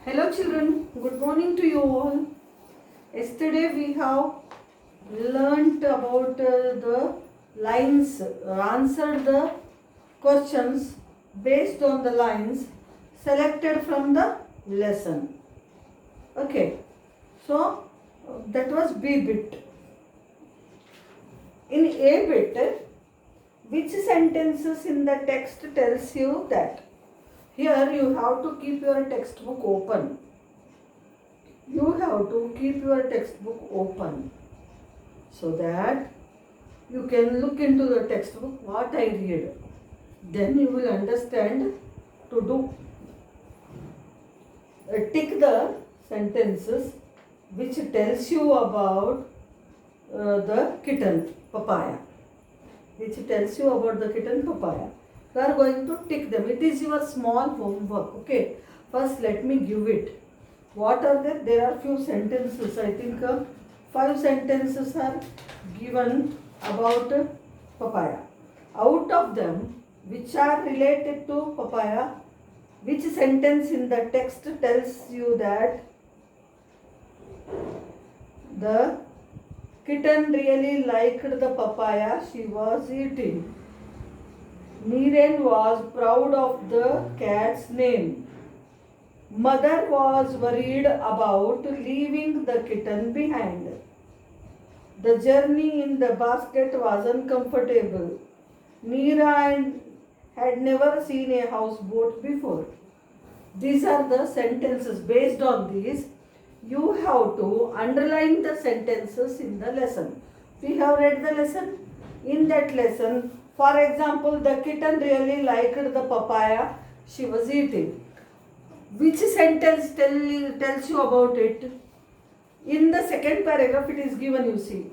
Hello children, good morning to you all. Yesterday we have learnt about the lines, answered the questions based on the lines selected from the lesson. Okay, so that was B bit. In A bit, which sentences in the text tells you that? Here you have to keep your textbook open. You have to keep your textbook open so that you can look into the textbook what I read. Then you will understand to do. Tick the sentences which tells you about the kitten papaya. Which tells you about the kitten papaya. You are going to tick them. It is your small homework. Okay. First let me give it. What are there? There are few sentences. I think 5 sentences are given about papaya. Out of them, which are related to papaya, which sentence in the text tells you that the kitten really liked the papaya she was eating. Niren was proud of the cat's name. Mother was worried about leaving the kitten behind. The journey in the basket was uncomfortable. Neera had never seen a houseboat before. These are the sentences. Based on these, you have to underline the sentences in the lesson. We have read the lesson. In that lesson, for example, the kitten really liked the papaya she was eating. Which sentence tells you about it? In the second paragraph it is given, you see.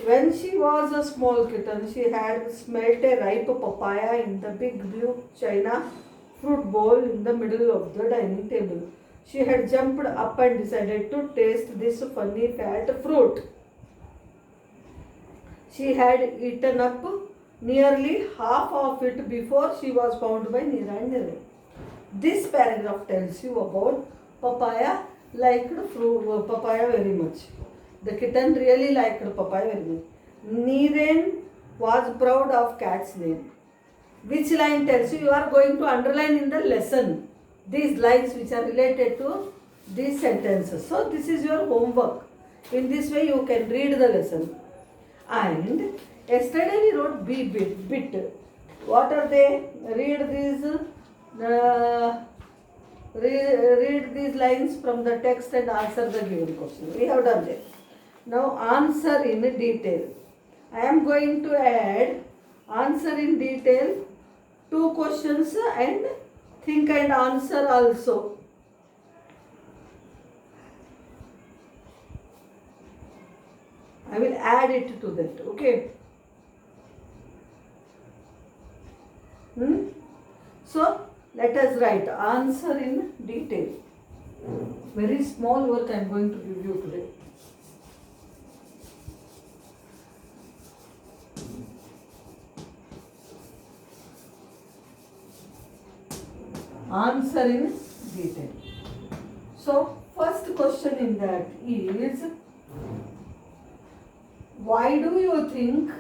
When she was a small kitten, she had smelt a ripe papaya in the big blue china fruit bowl in the middle of the dining table. She had jumped up and decided to taste this funny fat fruit. She had eaten up nearly half of it before she was found by Neera and Niren. This paragraph tells you about papaya liked papaya very much. The kitten really liked papaya very much. Niren was proud of cat's name. Which line tells you? You are going to underline in the lesson these lines which are related to these sentences. So this is your homework. In this way you can read the lesson. And yesterday we wrote B bit. What are they? Read these lines from the text and answer the given question. We have done that. Now answer in detail. I am going to add answer in detail 2 questions and think and answer also. I will add it to that. Okay. So let us write answer in detail. Very small work I am going to give you today. Answer in detail. So first question in that is, why do you think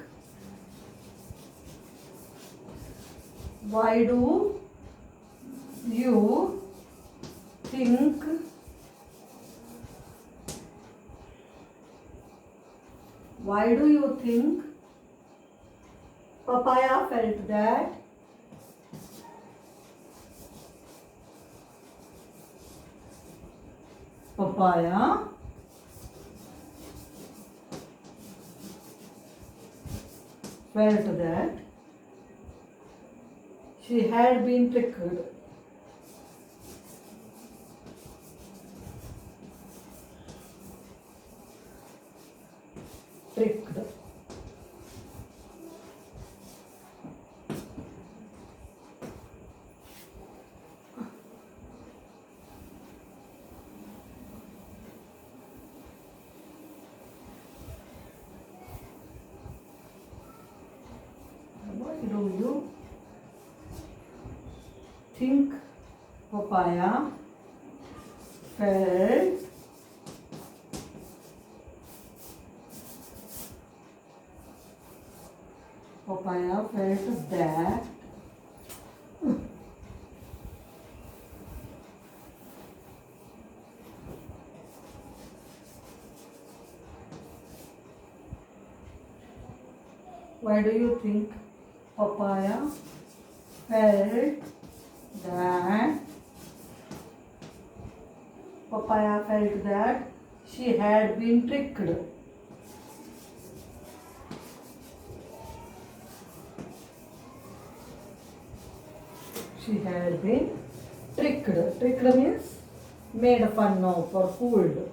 papaya felt that she had been tricked? Why do you think papaya felt papaya felt that why do you think papaya felt that papaya felt that she had been tricked? She had been tricked. Tricked means made fun of or fooled.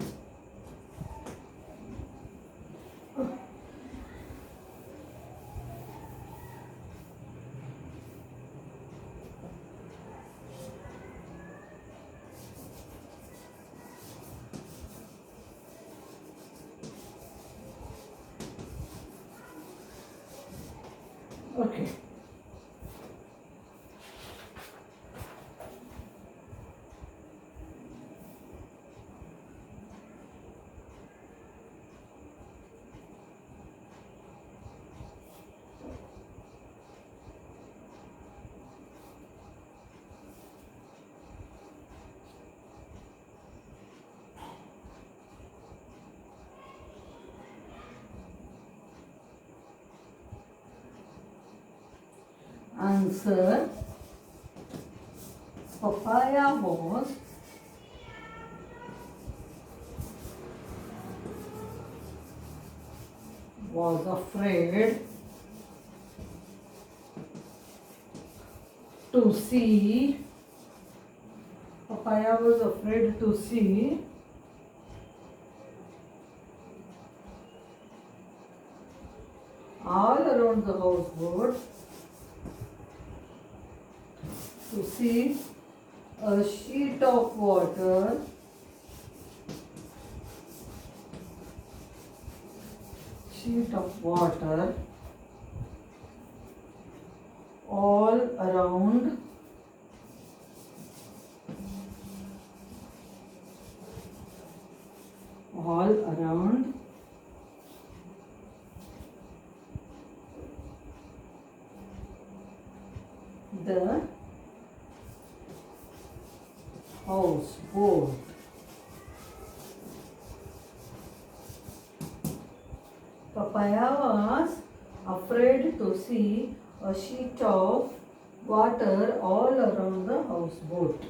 Okay. Answer. Papaya was afraid to see. Papaya was afraid to see all around the houseboat, to see a sheet of water all around the houseboat. Papaya was afraid to see a sheet of water all around the houseboat.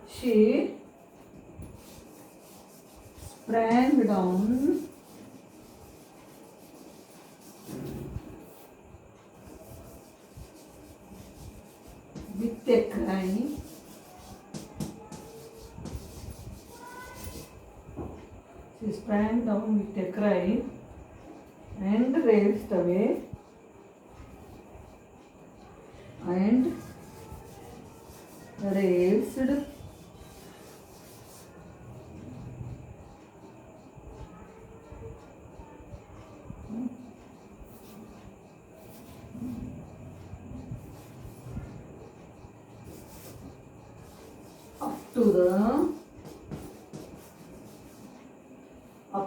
She sprang down with a cry. She sprang down with a cry and raced away and raced up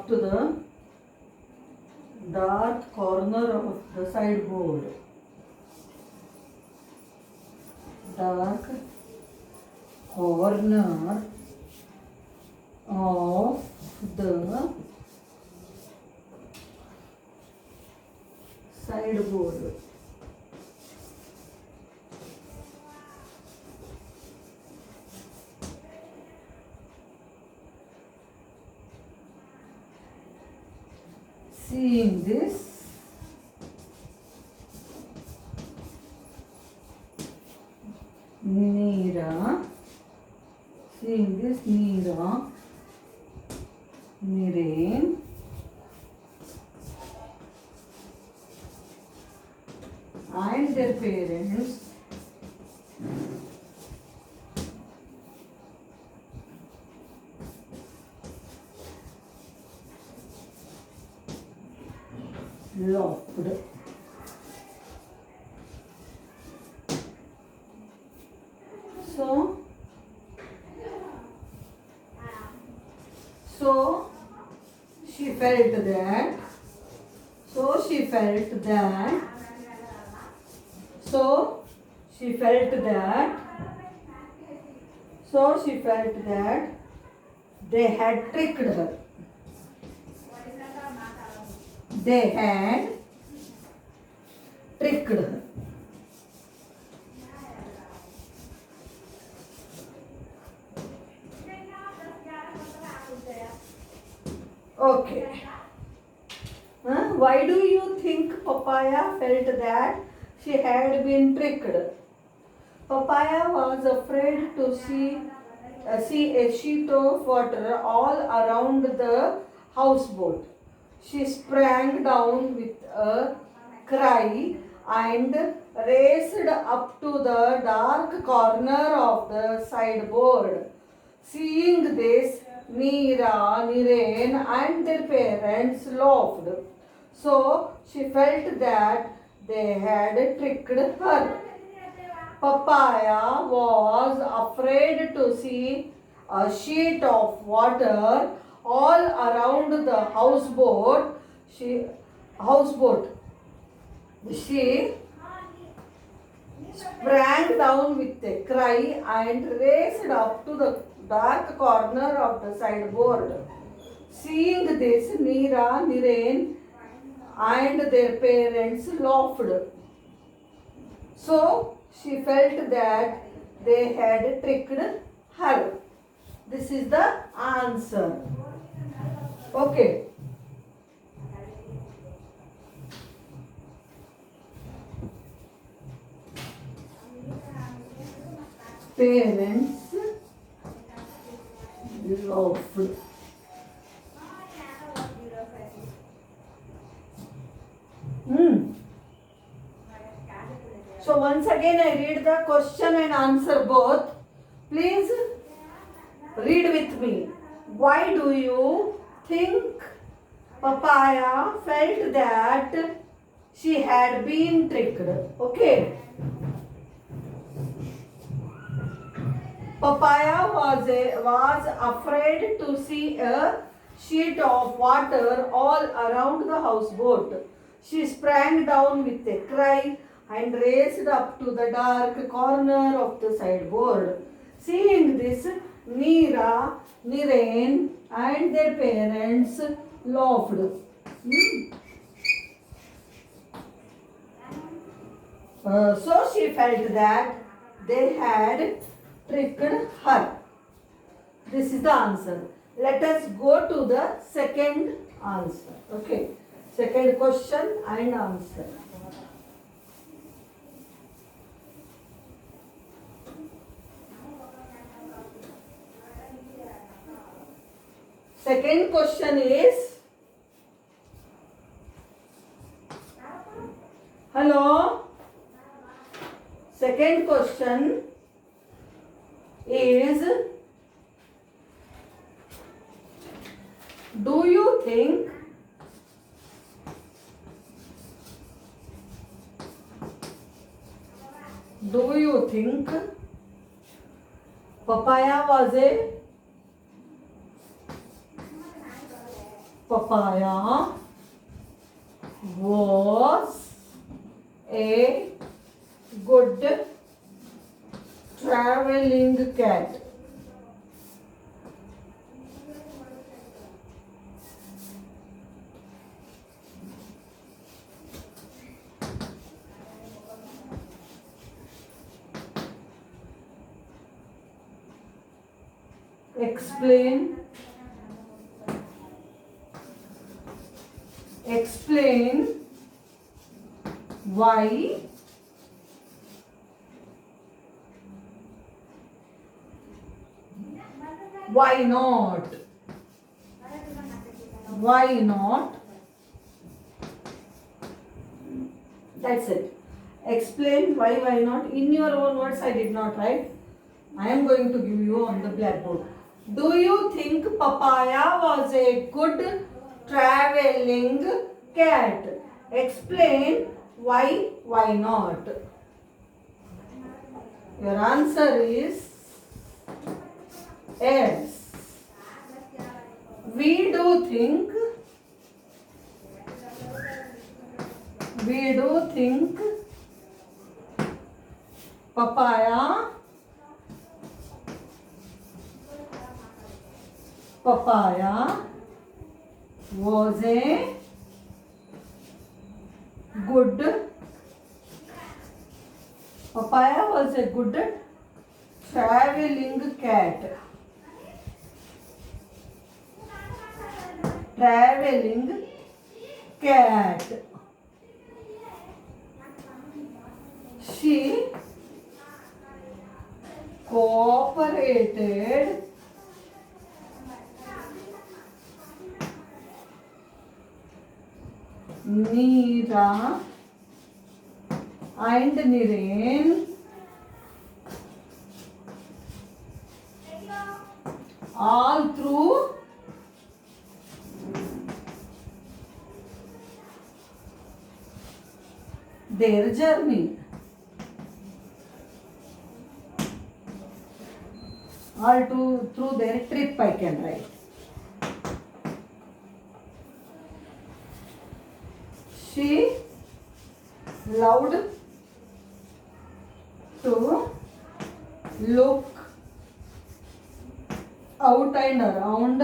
to the dark corner of the sideboard. Dark corner of the sideboard. Seeing this, Neera, Nireen and their parents laughed. She felt that. So she felt that. So she felt that. So she felt that they had tricked her. They had tricked her. Okay. Why do you think Papaya felt that she had been tricked? Papaya was afraid to see a sheet of water all around the houseboat. She sprang down with a cry and raced up to the dark corner of the sideboard. Seeing this, Neera, Niren, and their parents laughed. So she felt that they had tricked her. Papaya was afraid to see a sheet of water all around the houseboat. She sprang down with a cry and raced up to the dark corner of the sideboard. Seeing this, Neera, Niren, and their parents laughed. So she felt that they had tricked her. This is the answer. Okay. Parents laughed. So once again I read the question and answer both. Please read with me. Why do you think Papaya felt that she had been tricked? Okay. Papaya was afraid to see a sheet of water all around the houseboat. She sprang down with a cry and raced up to the dark corner of the sideboard. Seeing this, Neera, Niren, and their parents laughed. So she felt that they had tricked her. This is the answer. Let us go to the second answer. Okay. Second question and answer. Second question is, hello. Second question is, do you think Papaya was a good traveling cat? Explain why not? Why not? That's it. Explain why not. In your own words, I did not write. I am going to give you on the blackboard. Do you think Papaya was a good traveling cat? Explain why not? Your answer is yes. We do think We do think papaya was a good traveling cat. She cooperated Neera and Nireen all through their journey. Through their trip, I can write. She loved to look out and around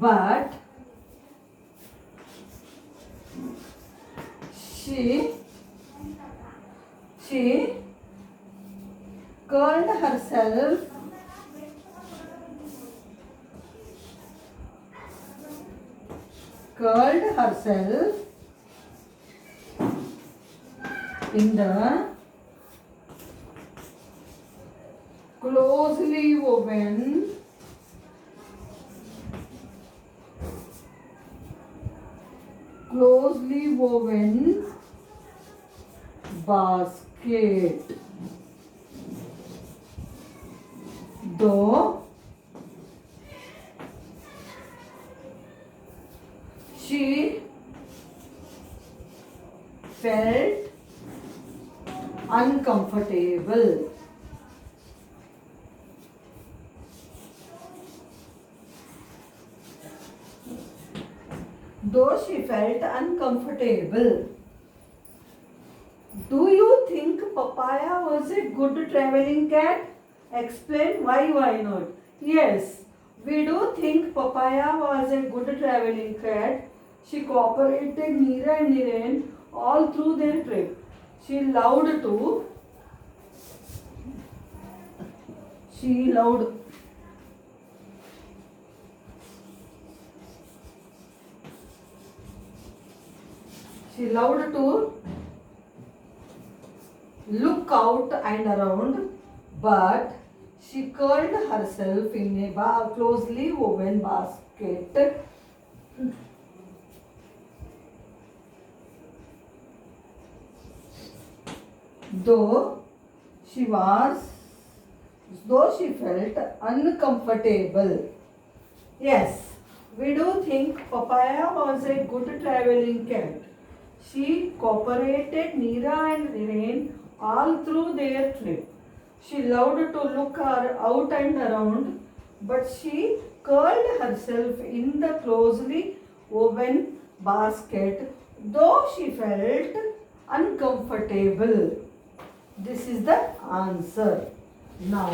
but she curled herself in the closely woven basket. Though she felt uncomfortable. Do you think Papaya was a good traveling cat? Explain why not? Yes, we do think Papaya was a good traveling cat. She cooperated Neera and Nireen all through their trip. She loved to look out and around, but she curled herself in a closely woven basket. Though she felt uncomfortable. Yes, we do think Papaya was a good traveling cat. She cooperated Neera and Nireen all through their trip. She loved to look out and around, but she curled herself in the closely woven basket, though she felt uncomfortable. This is the answer. Now,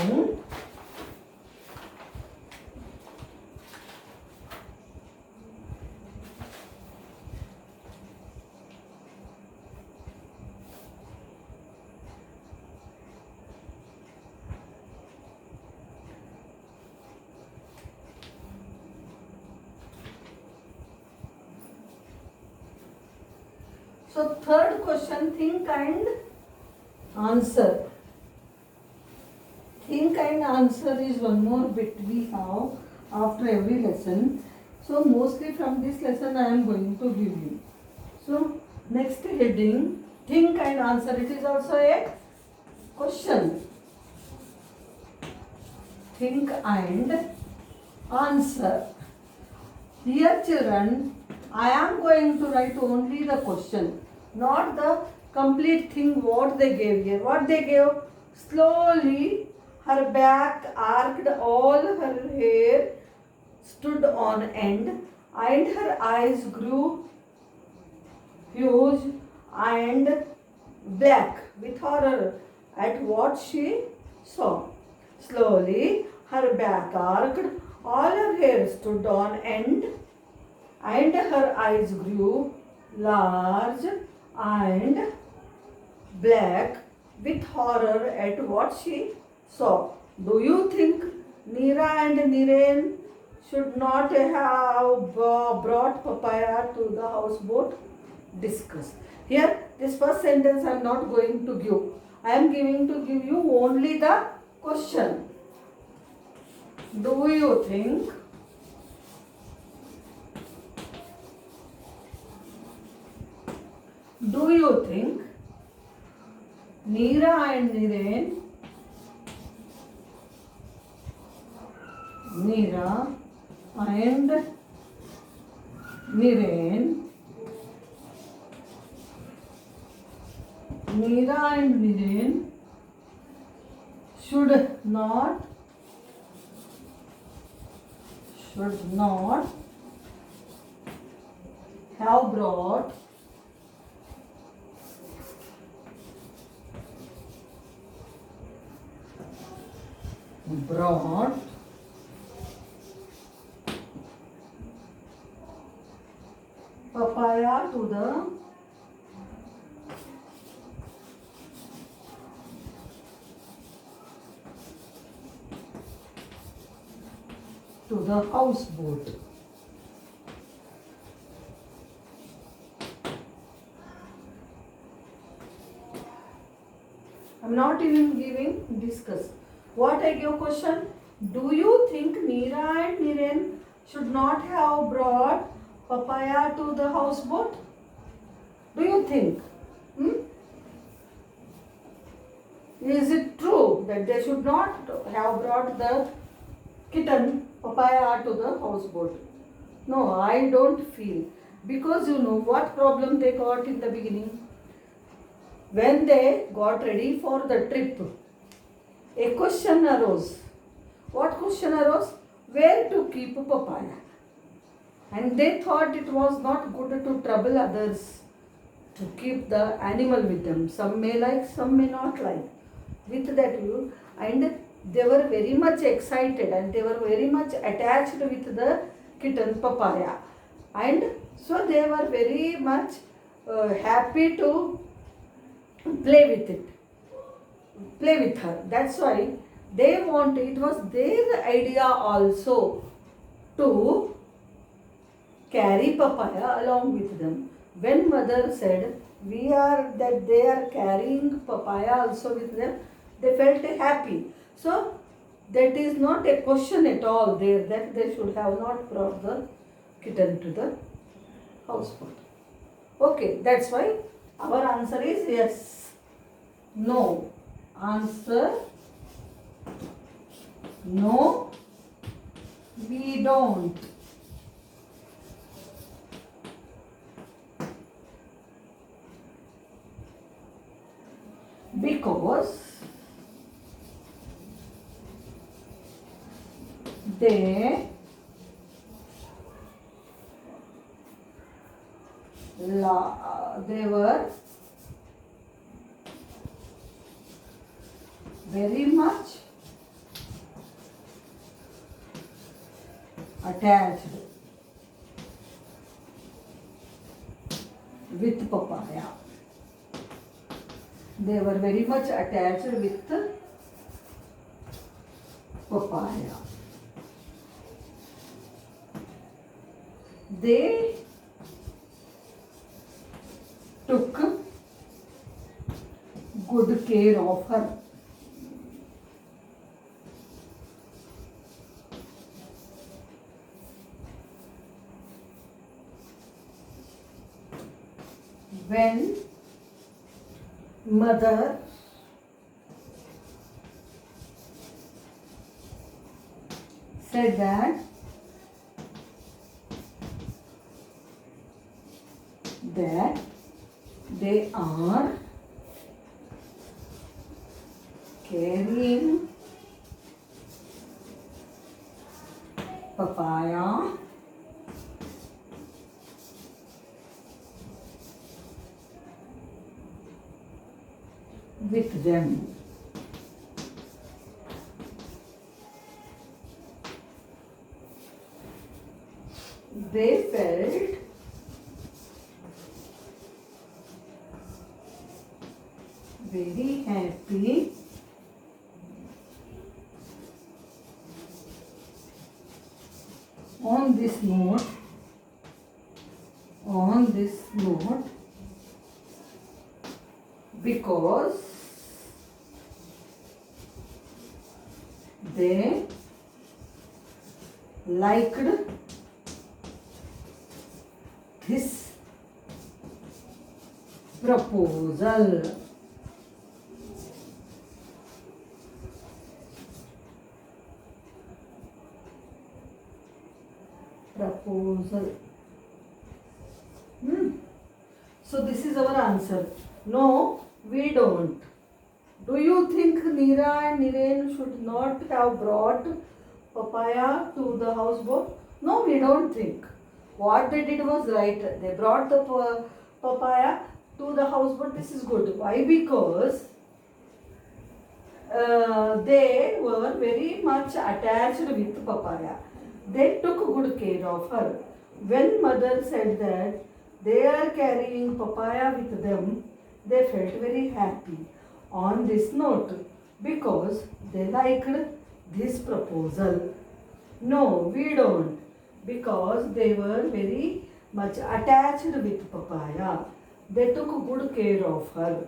so third question, think and answer. Think and answer is one more bit we have after every lesson. So mostly from this lesson I am going to give you. So next heading, think and answer. It is also a question. Think and answer. Here children, I am going to write only the question, not the complete thing what they gave here. What they gave, slowly Her back arched, all her hair stood on end, and her eyes grew huge and black with horror at what she saw. Slowly, her back arched, all her hair stood on end, and her eyes grew large and black with horror at what she saw. Do you think Neera and Niren should not have brought papaya to the houseboat? Discuss. Here, this first sentence I am not going to give. I am giving to give you only the question. Do you think Neera and Niren should not have brought papaya to the houseboat. I'm not even giving discuss. What I give question? Do you think Neera and Niren should not have brought papaya to the houseboat? Do you think? Is it true that they should not have brought the kitten papaya to the houseboat? No, I don't feel. Because you know what problem they got in the beginning? When they got ready for the trip, a question arose. What question arose? Where to keep papaya? And they thought it was not good to trouble others, to keep the animal with them. Some may like, some may not like. With that view, and they were very much excited and they were very much attached with the kitten papaya. And so they were very much happy to play with her. That's why they wanted, it was their idea also to carry papaya along with them. When mother said they are carrying papaya also with them, they felt happy. So that is not a question at all there that they should have not brought the kitten to the houseboat. Okay, that's why our answer is yes. No. Answer no, we don't. Because they were very much attached with papaya. They were very much attached with papaya. They took good care of her. When mother said that they are carrying with them. They felt very happy on this note, because they liked this proposal. So this is our answer. No, we don't. Do you think Neera and Niren should not have brought papaya to the houseboat? No, we don't think. What they did was right. They brought the papaya to the houseboat. This is good. Why? Because they were very much attached with papaya. They took good care of her. When mother said that they are carrying papaya with them, they felt very happy on this note because they liked this proposal. No, we don't, because they were very much attached with papaya. They took good care of her.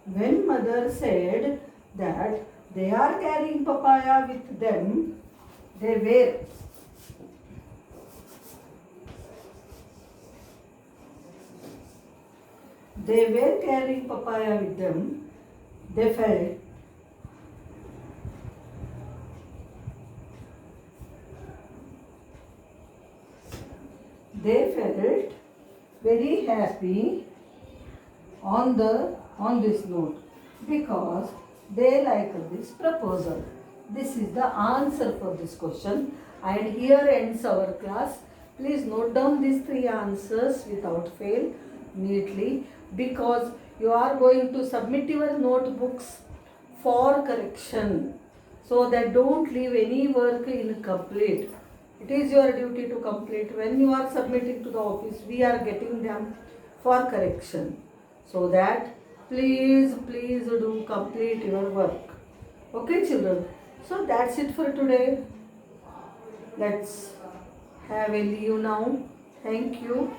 When mother said that they are carrying papaya with them, they were carrying papaya with them. They felt very happy on this note because they like this proposal. This is the answer for this question, and here ends our class. Please note down these three answers without fail neatly, because you are going to submit your notebooks for correction, so that don't leave any work incomplete. It is your duty to complete. When you are submitting to the office, we are getting them for correction, so that please do complete your work. Okay, children? So that's it for today. Let's have a leave now. Thank you.